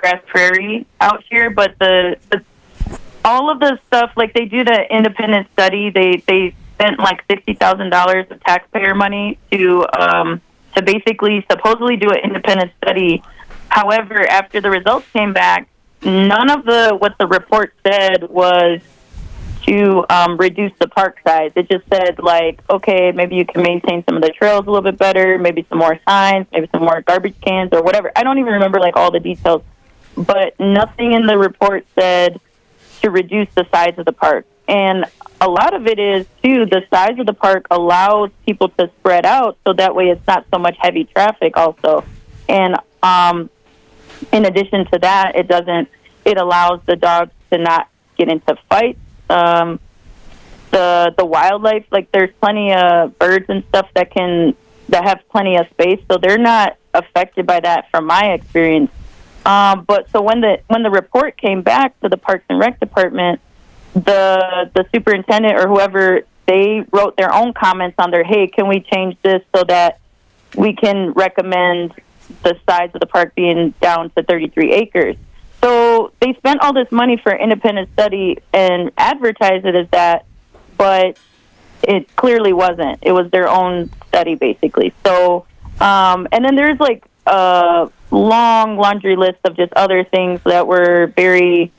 grass prairie out here, but the all of the stuff, like they do the independent study, they spent like $60,000 of taxpayer money to basically supposedly do an independent study. However, after the results came back, none of what the report said was to reduce the park size. It just said, like, okay, maybe you can maintain some of the trails a little bit better, maybe some more signs, maybe some more garbage cans or whatever. I don't even remember, like, all the details. But nothing in the report said to reduce the size of the park. And a lot of it is, too, the size of the park allows people to spread out, so that way it's not so much heavy traffic also. And in addition to that, it allows the dogs to not get into fights. The wildlife, like there's plenty of birds and stuff that have plenty of space, so they're not affected by that from my experience. But so when the report came back to the Parks and Rec department, the superintendent or whoever, they wrote their own comments on there. Hey, can we change this so that we can recommend the size of the park being down to 33 acres? So they spent all this money for independent study and advertised it as that, but it clearly wasn't. It was their own study, basically. So, and then there's like a long laundry list of just other things that were very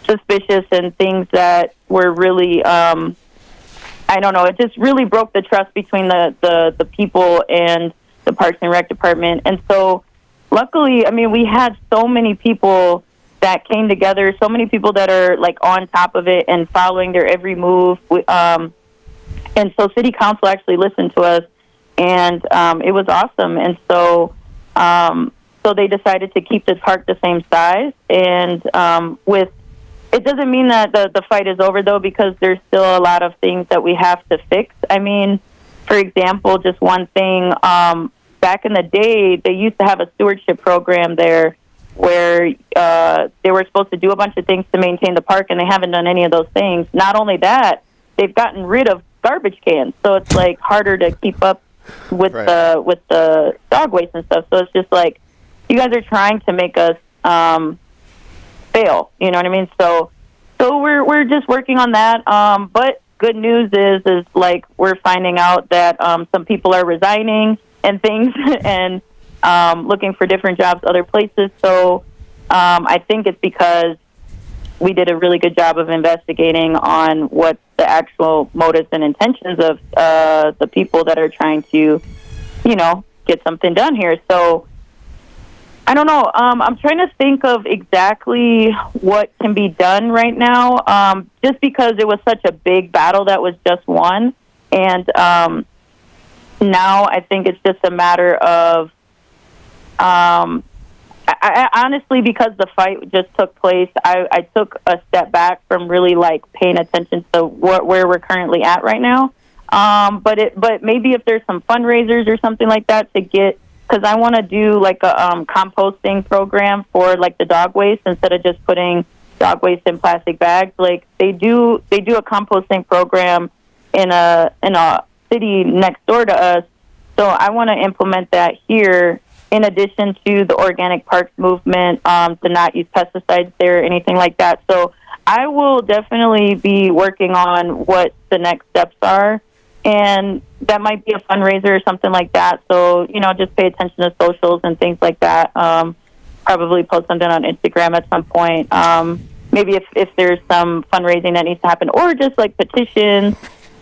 suspicious and things that were really, I don't know, it just really broke the trust between the people and the Parks and Rec department. And so luckily, I mean, we had so many people that came together, so many people that are like on top of it and following their every move. And so city council actually listened to us, and it was awesome. And so so they decided to keep the park the same size. And it doesn't mean that the fight is over, though, because there's still a lot of things that we have to fix. I mean, for example, just one thing, back in the day, they used to have a stewardship program there where they were supposed to do a bunch of things to maintain the park, and they haven't done any of those things. Not only that, they've gotten rid of garbage cans, so it's like harder to keep up with the dog waste and stuff. So it's just like, you guys are trying to make us fail, you know what I mean? So we're just working on that. But good news is like we're finding out that some people are resigning and things and looking for different jobs other places. So I think it's because we did a really good job of investigating on what the actual motives and intentions of the people that are trying to, you know, get something done here. So I don't know. I'm trying to think of exactly what can be done right now, just because it was such a big battle that was just won. And now I think it's just a matter of, I honestly, because the fight just took place, I took a step back from really like paying attention to where we're currently at right now. But maybe if there's some fundraisers or something like that to get, because I want to do like a composting program for like the dog waste instead of just putting dog waste in plastic bags. Like they do a composting program in a city next door to us. So I want to implement that here, in addition to the organic parks movement, to not use pesticides there or anything like that. So I will definitely be working on what the next steps are, and that might be a fundraiser or something like that. So, you know, just pay attention to socials and things like that. Probably post something on Instagram at some point. Maybe if there's some fundraising that needs to happen, or just like petitions,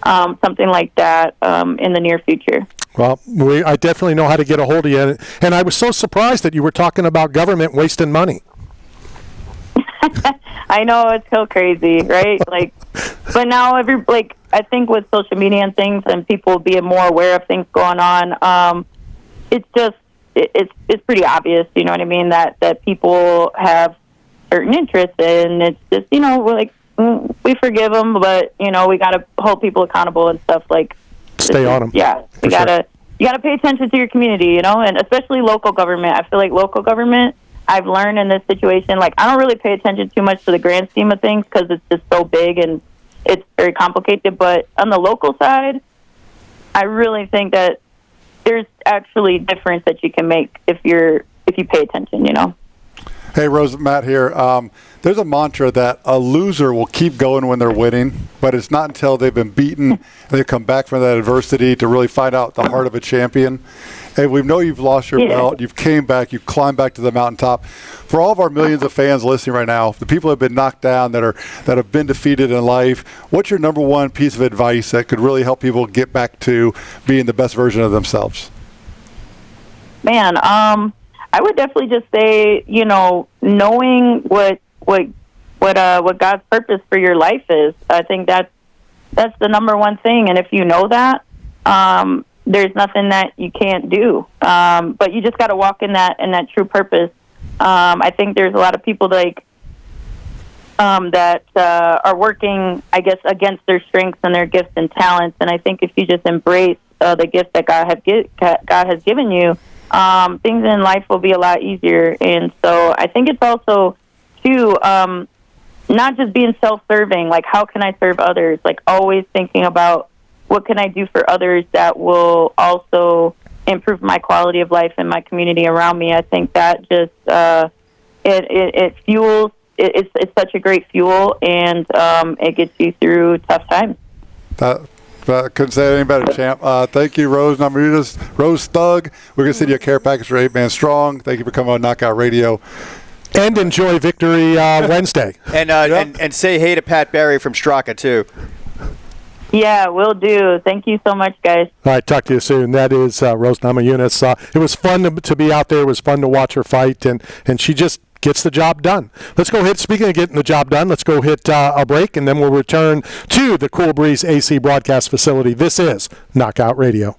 something like that in the near future. Well, I definitely know how to get a hold of you. And I was so surprised that you were talking about government wasting money. I know, it's so crazy, right? Like, but now I think with social media and things and people being more aware of things going on, it's just, it's pretty obvious, you know what I mean, that people have certain interests, and it's just, you know, like, we forgive them, but, you know, we got to hold people accountable and stuff. Like, stay on them. Yeah, you gotta pay attention to your community, you know, and especially local government. I feel like local government, I've learned in this situation, like, I don't really pay attention too much to the grand scheme of things because it's just so big and it's very complicated. But on the local side, I really think that there's actually difference that you can make if you pay attention, you know. Hey, Rose, Matt here. There's a mantra that a loser will keep going when they're winning, but it's not until they've been beaten and they come back from that adversity to really find out the heart of a champion. And we know you've lost your belt. You've came back. You've climbed back to the mountaintop. For all of our millions of fans listening right now, the people who have been knocked down, that have been defeated in life, what's your number one piece of advice that could really help people get back to being the best version of themselves? Man, I would definitely just say, knowing what God's purpose for your life is. I think that's the number one thing. And if you know that, there's nothing that you can't do. But you just got to walk in that true purpose. I think there's a lot of people that are working, I guess, against their strengths and their gifts and talents. And I think if you just embrace the gift that God has given you, things in life will be a lot easier. And so I think it's also, too, not just being self-serving, like how can I serve others, like always thinking about what can I do for others that will also improve my quality of life and my community around me. I think that just, it fuels, it's such a great fuel, and it gets you through tough times. Couldn't say it any better, champ. Thank you, Rose Namajunas, Rose Thug. We're going to send you a care package for 8 Man Strong. Thank you for coming on Knockout Radio. And enjoy Victory Wednesday. And say hey to Pat Barry from Straka, too. Yeah, will do. Thank you so much, guys. All right, talk to you soon. That is Rose Namajunas. It was fun to be out there. It was fun to watch her fight, and she just gets the job done. Let's go hit, speaking of getting the job done, let's go hit a break, and then we'll return to the Cool Breeze AC broadcast facility. This is Knockout Radio.